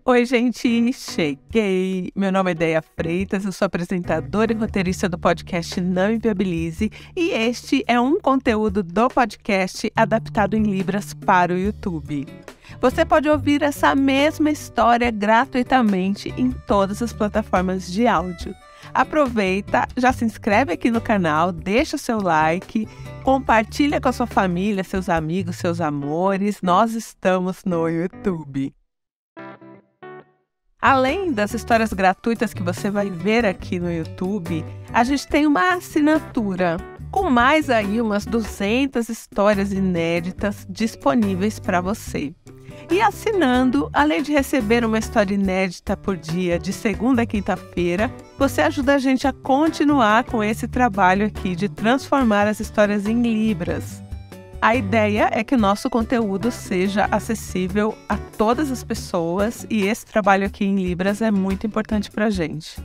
Oi, gente, cheguei! Meu nome é Deia Freitas, eu sou apresentadora e roteirista do podcast Não Inviabilize e este é um conteúdo do podcast adaptado em Libras para o YouTube. Você pode ouvir essa mesma história gratuitamente em todas as plataformas de áudio. Aproveita, já se inscreve aqui no canal, deixa o seu like, compartilha com a sua família, seus amigos, seus amores. Nós estamos no YouTube. Além das histórias gratuitas que você vai ver aqui no YouTube, a gente tem uma assinatura com mais aí umas 200 histórias inéditas disponíveis para você. E assinando, além de receber uma história inédita por dia de segunda a quinta-feira, você ajuda a gente a continuar com esse trabalho aqui de transformar as histórias em Libras. A ideia é que o nosso conteúdo seja acessível a todas as pessoas e esse trabalho aqui em Libras é muito importante para a gente.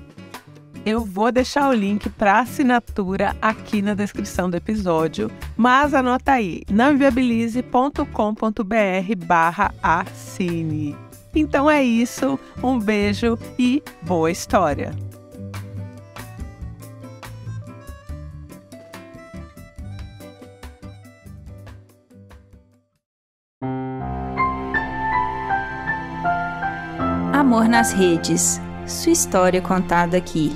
Eu vou deixar o link para assinatura aqui na descrição do episódio, mas anota aí, nãoinviabilize.com.br/assine. Então é isso, um beijo e boa história! Amor nas Redes, sua história contada aqui.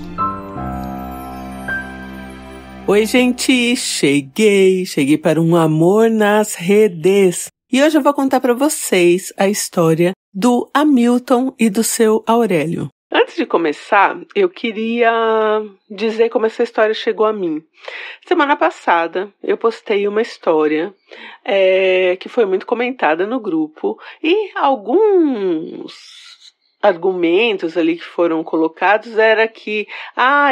Oi, gente, cheguei para um Amor nas Redes. E hoje eu vou contar para vocês a história do Hamilton e do seu Aurélio. Antes de começar, eu queria dizer como essa história chegou a mim. Semana passada, eu postei uma história que foi muito comentada no grupo e alguns argumentos ali que foram colocados era que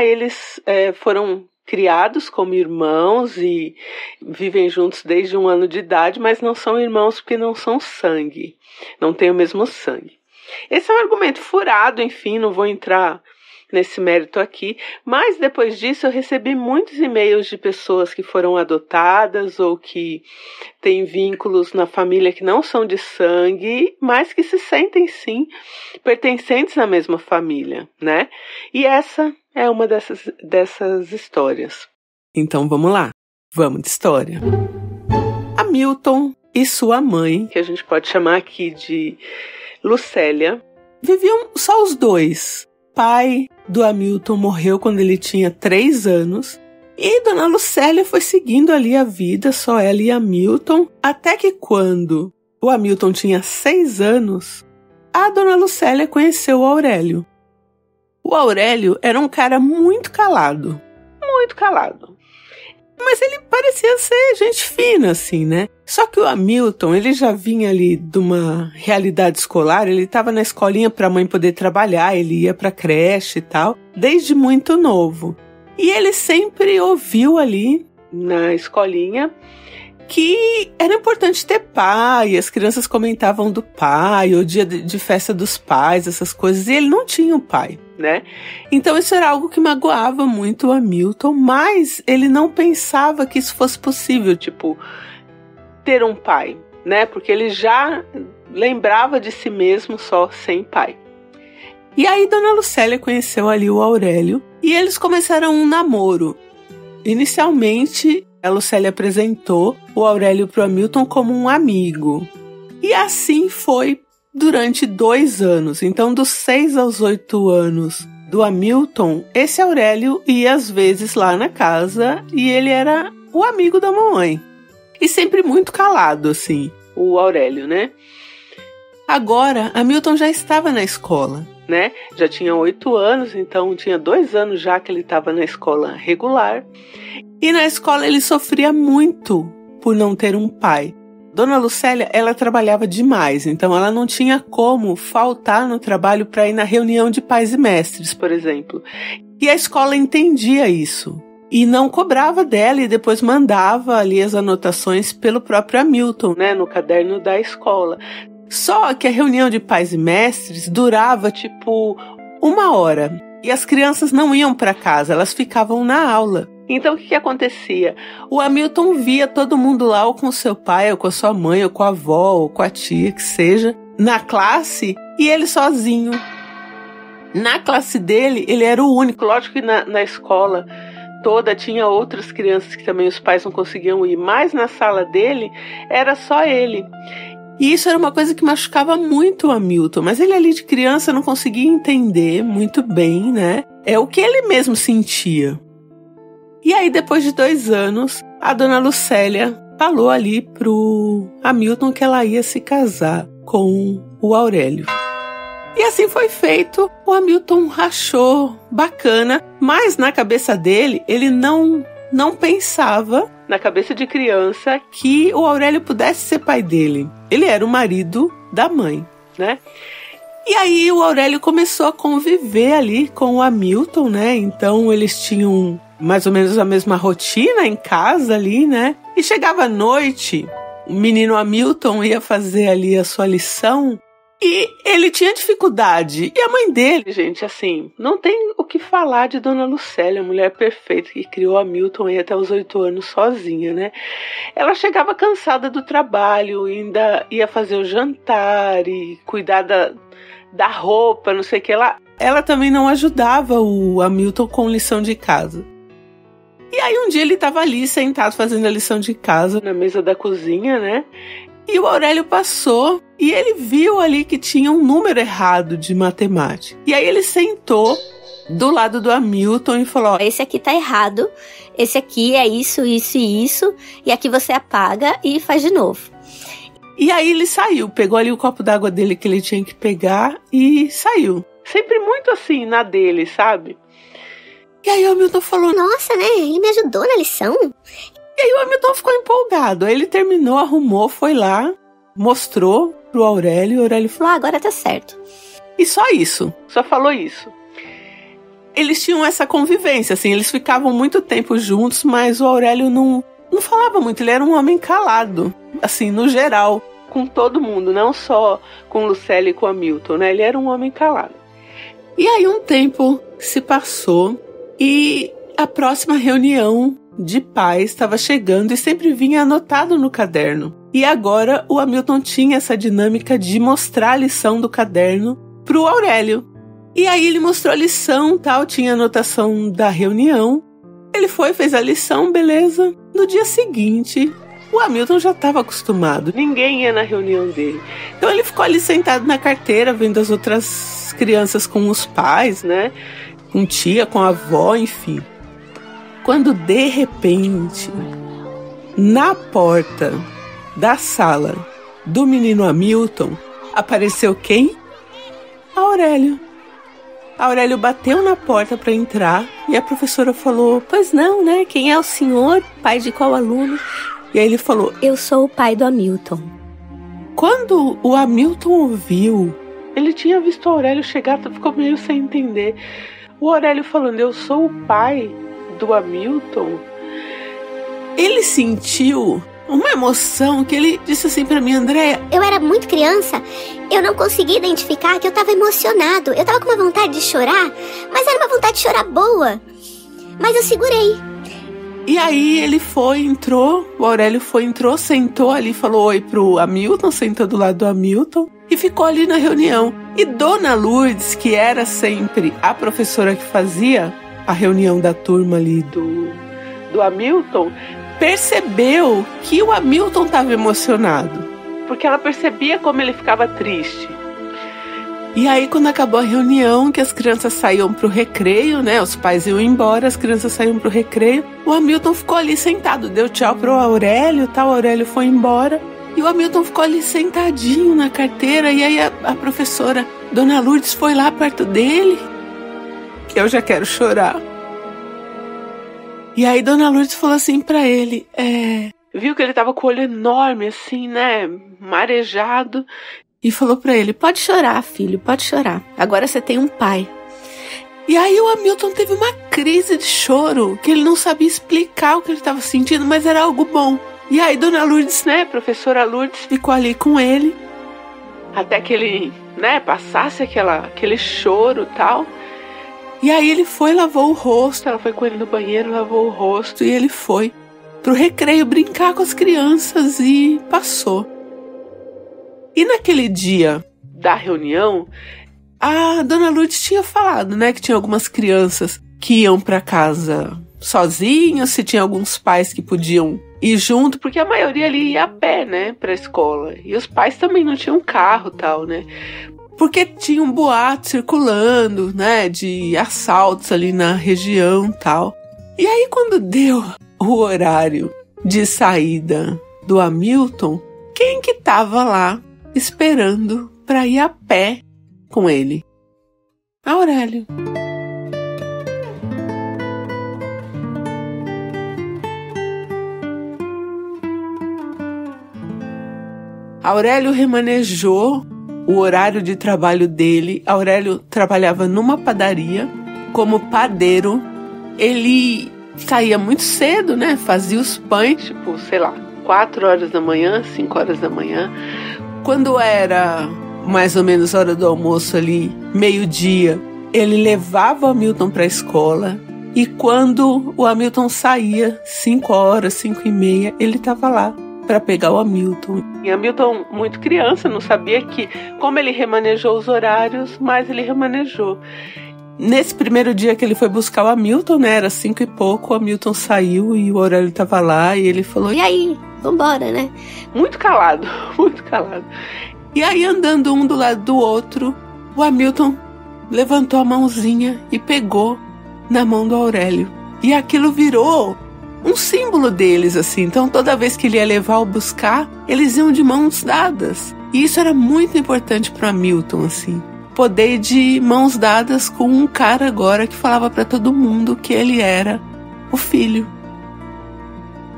eles foram criados como irmãos e vivem juntos desde 1 ano de idade, mas não são irmãos porque não são sangue, não têm o mesmo sangue. Esse é um argumento furado, enfim, não vou entrar nesse mérito aqui, mas depois disso eu recebi muitos e-mails de pessoas que foram adotadas ou que têm vínculos na família que não são de sangue, mas que se sentem sim pertencentes à mesma família, né? E essa é uma dessas histórias. Então vamos lá, vamos de história. Hamilton e sua mãe, que a gente pode chamar aqui de Lucélia, viviam só os dois. Pai do Hamilton morreu quando ele tinha 3 anos e Dona Lucélia foi seguindo ali a vida, só ela e Hamilton, até que quando o Hamilton tinha 6 anos, a Dona Lucélia conheceu o Aurélio. O Aurélio era um cara muito calado, mas ele parecia ser gente fina, assim, né? Só que o Hamilton, ele já vinha ali de uma realidade escolar, ele estava na escolinha para a mãe poder trabalhar, ele ia para creche e tal, desde muito novo. E ele sempre ouviu ali na escolinha que era importante ter pai, as crianças comentavam do pai, o dia de festa dos pais, essas coisas, e ele não tinha um pai, né? Então isso era algo que magoava muito o Hamilton, mas ele não pensava que isso fosse possível, tipo, ter um pai, né? Porque ele já lembrava de si mesmo só sem pai. E aí Dona Lucélia conheceu ali o Aurélio e eles começaram um namoro. Inicialmente, a Lucélia apresentou o Aurélio para o Hamilton como um amigo. E assim foi durante 2 anos. Então, dos 6 aos 8 anos do Hamilton, esse Aurélio ia às vezes lá na casa e ele era o amigo da mamãe. E sempre muito calado, assim, o Aurélio, né? Agora, Hamilton já estava na escola, né? Já tinha 8 anos, então tinha 2 anos já que ele estava na escola regular. E na escola ele sofria muito por não ter um pai. Dona Lucélia, ela trabalhava demais, então ela não tinha como faltar no trabalho para ir na reunião de pais e mestres, por exemplo. E a escola entendia isso. E não cobrava dela e depois mandava ali as anotações pelo próprio Hamilton, né, no caderno da escola. Só que a reunião de pais e mestres durava tipo 1 hora. E as crianças não iam para casa, elas ficavam na aula. Então o que acontecia? O Hamilton via todo mundo lá, ou com seu pai, ou com a sua mãe, ou com a avó, ou com a tia, que seja, na classe, e ele sozinho. Na classe dele, ele era o único. Lógico que na escola toda tinha outras crianças que também os pais não conseguiam ir, mas na sala dele era só ele. E isso era uma coisa que machucava muito o Hamilton, mas ele ali de criança não conseguia entender muito bem, né? É o que ele mesmo sentia. E aí, depois de 2 anos, a dona Lucélia falou ali pro Hamilton que ela ia se casar com o Aurélio. E assim foi feito. O Hamilton achou bacana, mas na cabeça dele, ele não pensava, na cabeça de criança, que o Aurélio pudesse ser pai dele. Ele era o marido da mãe, né? E aí o Aurélio começou a conviver ali com o Hamilton, né? Então eles tinham mais ou menos a mesma rotina em casa ali, né? E chegava à noite, o menino Hamilton ia fazer ali a sua lição e ele tinha dificuldade. E a mãe dele, gente, assim, não tem o que falar de Dona Lucélia, a mulher perfeita que criou Hamilton aí até os 8 anos sozinha, né? Ela chegava cansada do trabalho, ainda ia fazer o jantar e cuidar da roupa, não sei o que. Ela também não ajudava o Hamilton com lição de casa. E aí um dia ele estava ali sentado fazendo a lição de casa na mesa da cozinha, né? E o Aurélio passou e ele viu ali que tinha um número errado de matemática. E aí ele sentou do lado do Hamilton e falou: esse aqui tá errado, esse aqui é isso, isso e isso, e aqui você apaga e faz de novo. E aí ele saiu, pegou ali o copo d'água dele que ele tinha que pegar e saiu. Sempre muito assim, na dele, sabe? E aí o Hamilton falou: nossa, né? Ele me ajudou na lição. E aí o Hamilton ficou empolgado. Aí ele terminou, arrumou, foi lá, mostrou pro Aurélio. E o Aurélio falou: agora tá certo. E só isso, só falou isso. Eles tinham essa convivência, assim, eles ficavam muito tempo juntos, mas o Aurélio não falava muito. Ele era um homem calado, assim, no geral, com todo mundo, não só com Lucélia e com Hamilton, né? Ele era um homem calado. E aí um tempo se passou e a próxima reunião de pais estava chegando e sempre vinha anotado no caderno. E agora o Hamilton tinha essa dinâmica de mostrar a lição do caderno pro Aurélio. E aí ele mostrou a lição, tal, tinha anotação da reunião. Ele foi, fez a lição, beleza. No dia seguinte, o Hamilton já estava acostumado. Ninguém ia na reunião dele. Então ele ficou ali sentado na carteira, vendo as outras crianças com os pais, né? Com tia, com a avó, enfim. Quando de repente, na porta da sala do menino Hamilton, apareceu quem? Aurélio. Aurélio bateu na porta para entrar e a professora falou: pois não, né? Quem é o senhor? Pai de qual aluno? E aí ele falou: eu sou o pai do Hamilton. Quando o Hamilton ouviu, ele tinha visto o Aurélio chegar, ficou meio sem entender. O Aurélio falando: eu sou o pai do Hamilton. Ele sentiu uma emoção que ele disse assim pra mim: Andréia, eu era muito criança, eu não consegui identificar que eu tava emocionado. Eu tava com uma vontade de chorar, mas era uma vontade de chorar boa. Mas eu segurei. E aí ele entrou, o Aurélio entrou, sentou ali, falou oi pro Hamilton, sentou do lado do Hamilton e ficou ali na reunião. E Dona Lourdes, que era sempre a professora que fazia a reunião da turma ali do Hamilton, percebeu que o Hamilton estava emocionado, porque ela percebia como ele ficava triste. E aí, quando acabou a reunião, que as crianças saíam pro recreio, né? Os pais iam embora, as crianças saíam pro recreio. O Hamilton ficou ali sentado, deu tchau pro Aurélio, tal. O Aurélio foi embora. E o Hamilton ficou ali sentadinho na carteira. E aí a professora, Dona Lourdes, foi lá perto dele. Eu já quero chorar. E aí Dona Lourdes falou assim pra ele, viu que ele tava com o olho enorme assim, né, marejado, e falou pra ele: pode chorar, filho, pode chorar, agora você tem um pai. E aí o Hamilton teve uma crise de choro, que ele não sabia explicar o que ele tava sentindo, mas era algo bom. E aí Dona Lourdes, né, professora Lourdes, ficou ali com ele, até que ele, né, passasse aquele choro e tal. E aí ele foi, lavou o rosto, ela foi com ele no banheiro, lavou o rosto, e ele foi pro recreio brincar com as crianças e passou. E naquele dia da reunião, a dona Lourdes tinha falado, né, que tinha algumas crianças que iam para casa sozinhos, se tinha alguns pais que podiam ir junto, porque a maioria ali ia a pé, né, para a escola. E os pais também não tinham carro e tal, né? Porque tinha um boato circulando, né, de assaltos ali na região e tal. E aí quando deu o horário de saída do Hamilton, quem que tava lá esperando para ir a pé com ele? Aurélio. Aurélio remanejou o horário de trabalho dele. Aurélio trabalhava numa padaria como padeiro. Ele saía muito cedo, né? Fazia os pães, 4 horas da manhã, 5 horas da manhã. Quando era mais ou menos hora do almoço ali, meio-dia, ele levava o Hamilton para a escola. E quando o Hamilton saía, 5 horas, 5:30, ele estava lá para pegar o Hamilton. E Hamilton, muito criança, não sabia que, como ele remanejou os horários, mas ele remanejou. Nesse primeiro dia que ele foi buscar o Hamilton, né, era 5 e pouco, o Hamilton saiu e o Aurélio estava lá e ele falou, e aí, vambora, né? Muito calado, muito calado. E aí, andando um do lado do outro, o Hamilton levantou a mãozinha e pegou na mão do Aurélio. E aquilo virou um símbolo deles, assim. Então, toda vez que ele ia levar ou buscar, eles iam de mãos dadas. E isso era muito importante para Hamilton, assim. Poder ir de mãos dadas com um cara agora que falava para todo mundo que ele era o filho.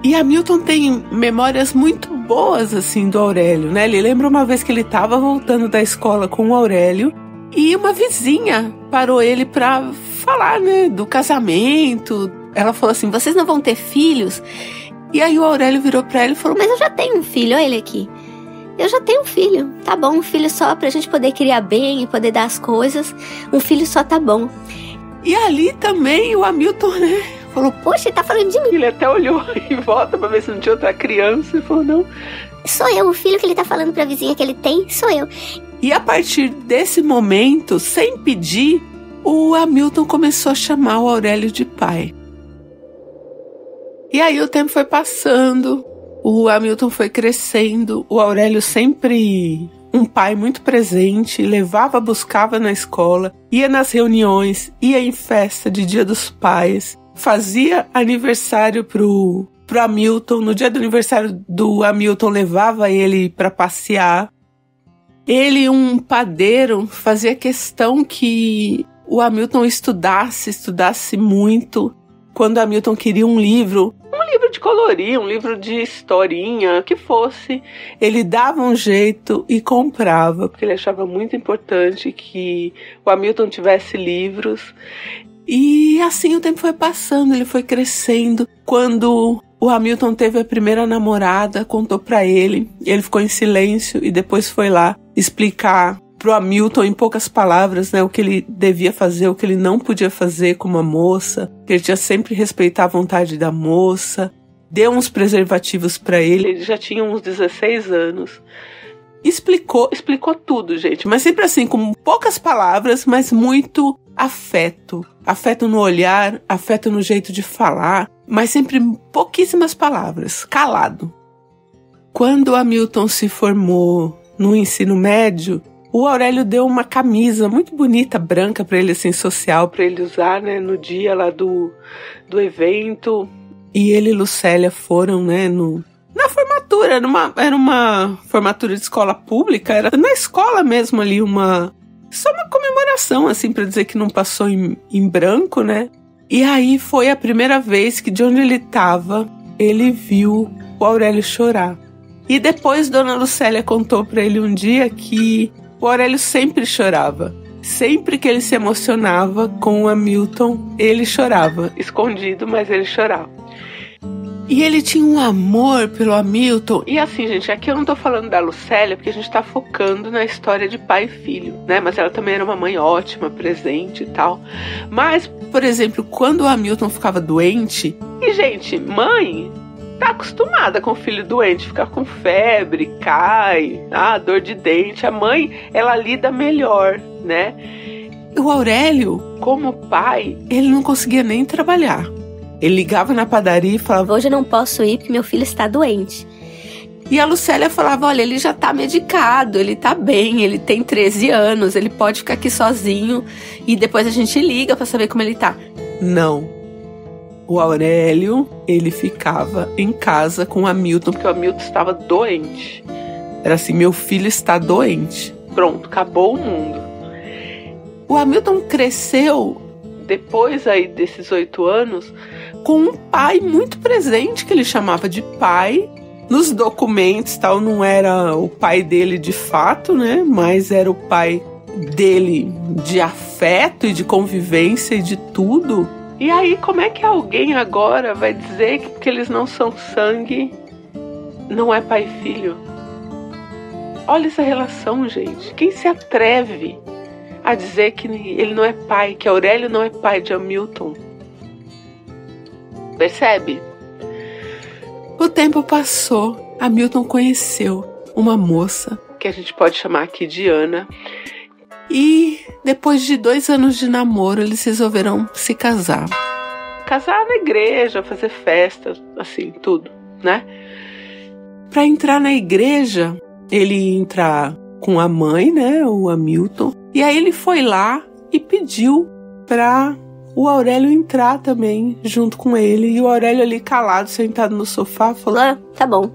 E Hamilton tem memórias muito boas, assim, do Aurélio, né? Ele lembra uma vez que ele estava voltando da escola com o Aurélio e uma vizinha parou ele para falar, né, do casamento. Ela falou assim, vocês não vão ter filhos? E aí o Aurélio virou pra ela e falou, mas eu já tenho um filho, olha ele aqui. Eu já tenho um filho, tá bom, um filho só pra gente poder criar bem e poder dar as coisas. Um filho só tá bom. E ali também o Hamilton, né, falou, poxa, ele tá falando de mim. Ele até olhou em volta pra ver se não tinha outra criança e falou, não. Sou eu, o filho que ele tá falando pra vizinha que ele tem, sou eu. E a partir desse momento, sem pedir, o Hamilton começou a chamar o Aurélio de pai. E aí o tempo foi passando, o Hamilton foi crescendo, o Aurélio sempre um pai muito presente, levava, buscava na escola, ia nas reuniões, ia em festa de Dia dos Pais, fazia aniversário pro Hamilton, no dia do aniversário do Hamilton levava ele para passear. Ele, um padeiro, fazia questão que o Hamilton estudasse muito. Quando Hamilton queria um livro de colorir, um livro de historinha, que fosse, ele dava um jeito e comprava, porque ele achava muito importante que o Hamilton tivesse livros. E assim o tempo foi passando, ele foi crescendo. Quando o Hamilton teve a primeira namorada, contou pra ele ficou em silêncio e depois foi lá explicar pro Hamilton em poucas palavras, né, o que ele devia fazer, o que ele não podia fazer com uma moça, que ele tinha sempre respeitar a vontade da moça, deu uns preservativos pra ele já tinha uns 16 anos. Explicou tudo, gente, mas sempre assim, com poucas palavras, mas muito afeto. Afeto no olhar, afeto no jeito de falar, mas sempre pouquíssimas palavras, calado. Quando o Hamilton se formou no ensino médio, o Aurélio deu uma camisa muito bonita, branca, para ele, assim, social, para ele usar, né, no dia lá do evento. E ele e Lucélia foram, né, na formatura, era uma formatura de escola pública, era na escola mesmo ali, só uma comemoração, assim, para dizer que não passou em branco, né. E aí foi a primeira vez que, de onde ele estava, ele viu o Aurélio chorar. E depois Dona Lucélia contou para ele um dia que o Aurélio sempre chorava. Sempre que ele se emocionava com o Hamilton, ele chorava. Escondido, mas ele chorava. E ele tinha um amor pelo Hamilton. E assim, gente, aqui eu não tô falando da Lucélia, porque a gente tá focando na história de pai e filho, né? Mas ela também era uma mãe ótima, presente e tal. Mas, por exemplo, quando o Hamilton ficava doente... E, gente, mãe tá acostumada com o filho doente, fica com febre, cai, dor de dente. A mãe, ela lida melhor, né? O Aurélio, como pai, ele não conseguia nem trabalhar. Ele ligava na padaria e falava: hoje eu não posso ir porque meu filho está doente. E a Lucélia falava: olha, ele já tá medicado, ele tá bem, ele tem 13 anos, ele pode ficar aqui sozinho e depois a gente liga pra saber como ele tá. Não. O Aurélio, ele ficava em casa com o Hamilton, porque o Hamilton estava doente. Era assim: meu filho está doente. Pronto, acabou o mundo. O Hamilton cresceu, depois aí desses 8 anos, com um pai muito presente, que ele chamava de pai. Nos documentos, tal, não era o pai dele de fato, né? Mas era o pai dele de afeto e de convivência e de tudo. E aí, como é que alguém agora vai dizer que porque eles não são sangue, não é pai e filho? Olha essa relação, gente. Quem se atreve a dizer que ele não é pai, que Aurélio não é pai de Hamilton? Percebe? O tempo passou. Hamilton conheceu uma moça, que a gente pode chamar aqui de Ana. E depois de 2 anos de namoro, eles resolveram se casar. Casar na igreja, fazer festa, assim, tudo, né? Pra entrar na igreja, ele ia entrar com a mãe, né, o Hamilton. E aí ele foi lá e pediu pra o Aurélio entrar também, junto com ele. E o Aurélio ali calado, sentado no sofá, falou: tá bom.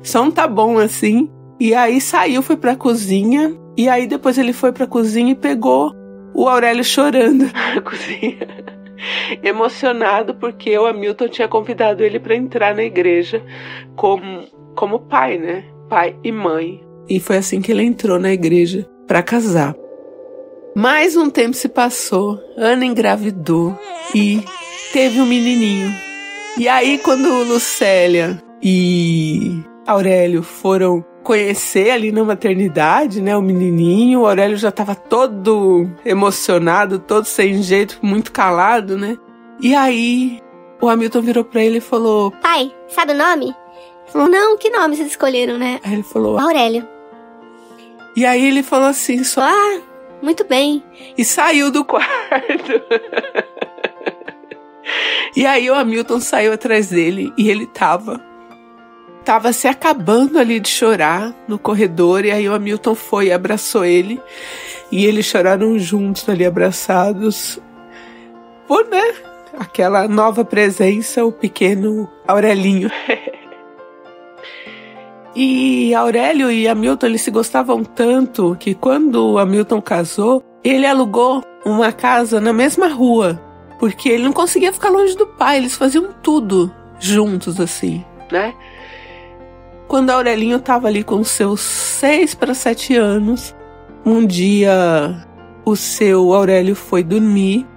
Só um tá bom, assim. E aí saiu, foi pra cozinha. E aí depois ele foi pra cozinha e pegou o Aurélio chorando na cozinha. Emocionado porque o Hamilton tinha convidado ele pra entrar na igreja como pai, né? Pai e mãe. E foi assim que ele entrou na igreja pra casar. Mais um tempo se passou, Ana engravidou e teve um menininho. E aí quando Lucélia e Aurélio foram conhecer ali na maternidade, né, o menininho, o Aurélio já estava todo emocionado, todo sem jeito, muito calado, né? E aí o Hamilton virou pra ele e falou: pai, sabe o nome? Ele falou: não, que nome vocês escolheram, né? Aí ele falou: Aurélio. E aí ele falou assim, só: muito bem. E saiu do quarto. E aí o Hamilton saiu atrás dele e ele tava se acabando ali de chorar no corredor. E aí o Hamilton foi e abraçou ele. E eles choraram juntos ali, abraçados. Por, né, aquela nova presença, o pequeno Aurelinho. E Aurélio e Hamilton, eles se gostavam tanto que quando o Hamilton casou, ele alugou uma casa na mesma rua, porque ele não conseguia ficar longe do pai, eles faziam tudo juntos assim, né? Quando Aurelinho estava ali com seus 6 para 7 anos, um dia o seu Aurélio foi dormir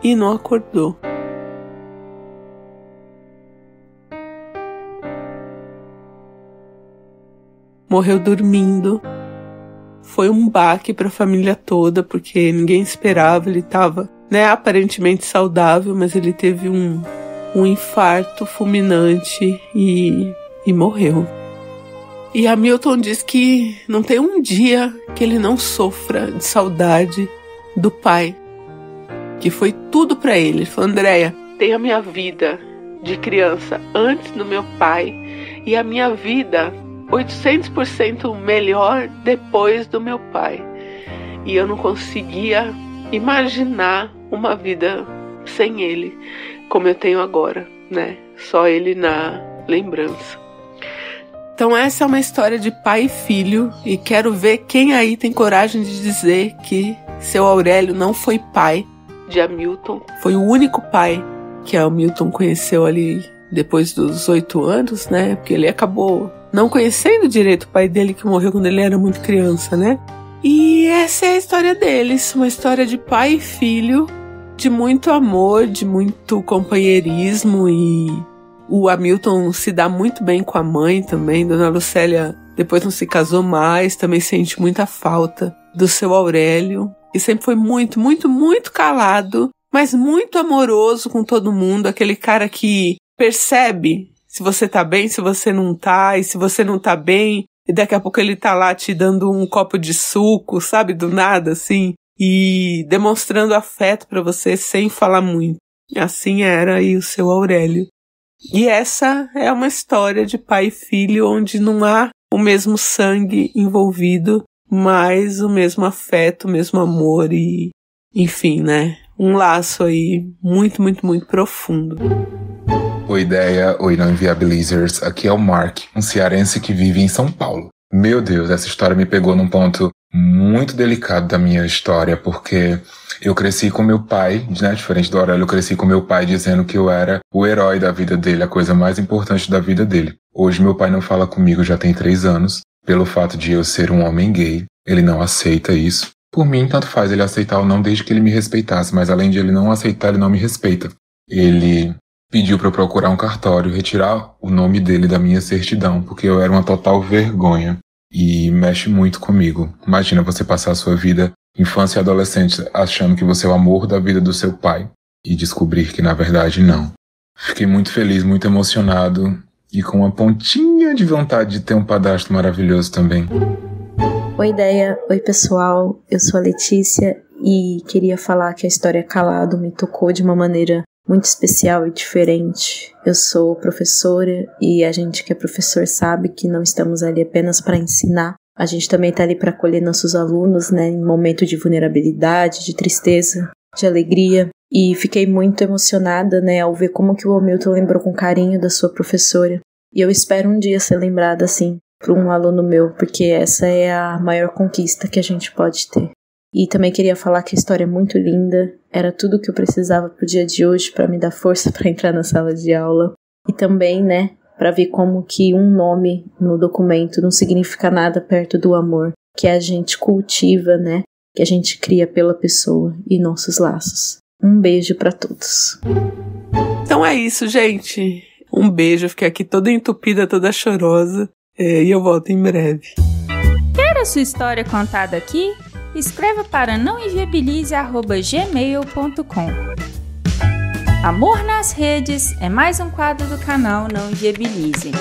e não acordou. Morreu dormindo. Foi um baque para a família toda, porque ninguém esperava. Ele estava, né, aparentemente saudável, mas ele teve um infarto fulminante e morreu. E Hamilton diz que não tem um dia que ele não sofra de saudade do pai, que foi tudo para ele. Ele falou: Andréia, tem a minha vida de criança antes do meu pai e a minha vida 800% melhor depois do meu pai. E eu não conseguia imaginar uma vida sem ele, como eu tenho agora, né? Só ele na lembrança. Então essa é uma história de pai e filho, e quero ver quem aí tem coragem de dizer que seu Aurélio não foi pai de Hamilton. Foi o único pai que Hamilton conheceu ali depois dos 8 anos, né? Porque ele acabou não conhecendo direito o pai dele, que morreu quando ele era muito criança, né? E essa é a história deles, uma história de pai e filho, de muito amor, de muito companheirismo. E o Hamilton se dá muito bem com a mãe também. Dona Lucélia depois não se casou mais, também sente muita falta do seu Aurélio. E sempre foi muito, muito, muito calado, mas muito amoroso com todo mundo. Aquele cara que percebe se você tá bem, se você não tá, e se você não tá bem, e daqui a pouco ele tá lá te dando um copo de suco, sabe, do nada, assim, e demonstrando afeto pra você sem falar muito. Assim era aí o seu Aurélio. E essa é uma história de pai e filho onde não há o mesmo sangue envolvido, mas o mesmo afeto, o mesmo amor e, enfim, né? Um laço aí muito, muito, muito profundo. Oi, Ideia. Oi, Não Inviabilizers. Aqui é o Mark, um cearense que vive em São Paulo. Meu Deus, essa história me pegou num ponto muito delicado da minha história, porque eu cresci com meu pai, né, diferente do Aurélio, eu cresci com meu pai dizendo que eu era o herói da vida dele, a coisa mais importante da vida dele. Hoje meu pai não fala comigo já tem 3 anos, pelo fato de eu ser um homem gay, ele não aceita isso. Por mim, tanto faz ele aceitar ou não, desde que ele me respeitasse, mas além de ele não aceitar, ele não me respeita. Ele pediu para eu procurar um cartório, retirar o nome dele da minha certidão, porque eu era uma total vergonha. E mexe muito comigo. Imagina você passar a sua vida, infância e adolescente, achando que você é o amor da vida do seu pai e descobrir que na verdade não. Fiquei muito feliz, muito emocionado e com uma pontinha de vontade de ter um padrasto maravilhoso também. Oi, Ideia. Oi, pessoal. Eu sou a Letícia e queria falar que a história Calado me tocou de uma maneira muito especial e diferente. Eu sou professora e a gente que é professor sabe que não estamos ali apenas para ensinar. A gente também está ali para acolher nossos alunos, né, em momento de vulnerabilidade, de tristeza, de alegria. E fiquei muito emocionada, né, ao ver como que o Hamilton lembrou com carinho da sua professora. E eu espero um dia ser lembrada assim por um aluno meu, porque essa é a maior conquista que a gente pode ter. E também queria falar que a história é muito linda, era tudo que eu precisava pro dia de hoje para me dar força para entrar na sala de aula. E também, né, para ver como que um nome no documento não significa nada perto do amor que a gente cultiva, né, que a gente cria pela pessoa e nossos laços. Um beijo para todos. Então é isso, gente. Um beijo, eu fiquei aqui toda entupida, toda chorosa, e eu volto em breve. Quer a sua história contada aqui? Escreva para nãoinviabilize@gmail.com. Amor nas Redes é mais um quadro do canal Não Inviabilize.